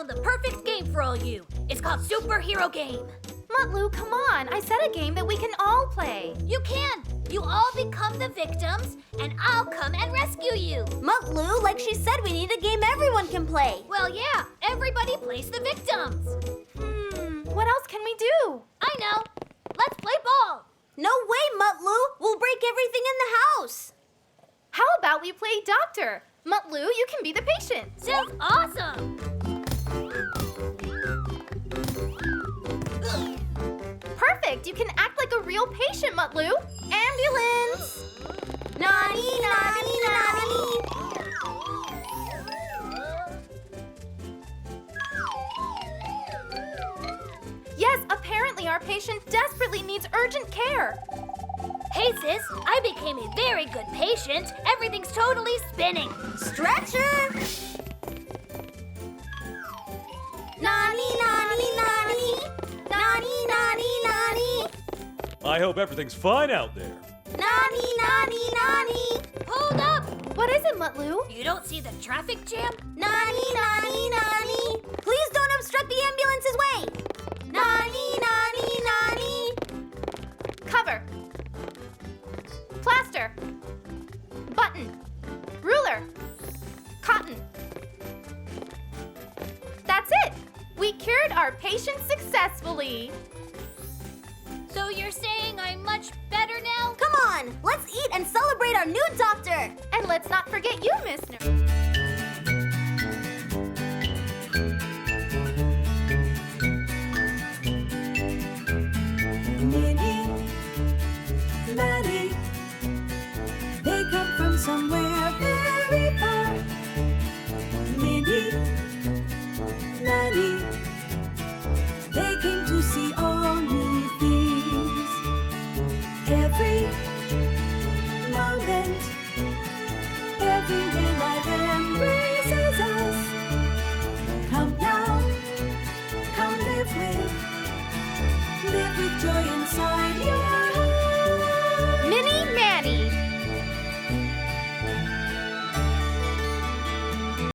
found the perfect game for all you. It's called Superhero Game. Mutlu, come on. I said a game that we can all play. You can. You all become the victims, and I'll come and rescue you. Mutlu, like she said, we need a game everyone can play. Well, yeah, everybody plays the victims. What else can we do? I know. Let's play ball. No way, Mutlu. We'll break everything in the house. How about we play doctor? Mutlu, you can be the patient. Sounds awesome. Perfect. You can act like a real patient, Mutlu. Ambulance. Nani, nani, nani. Yes, apparently our patient desperately needs urgent care. Hey, sis, I became a very good patient. Everything's totally spinning. Stretcher. Nani, nani, nani. Nani, nani, nani. I hope everything's fine out there. Nani, nani, nani. Hold up. What is it, Mutlu? You don't see the traffic jam? Nani, nani, nani. Please don't obstruct the ambulance's way. Nani, nani, nani. Cover. Plaster. Button. Ruler. Cotton. That's it. We cured our patient successfully. So you're saying I'm much better now? Come on, let's eat and celebrate our new doctor. And let's not forget you, Miss Nurse. Maddie, they come from somewhere very far. Minnie, Maddie, they came to see all new things. Every moment, everyday life embraces us. Come now, come live with joy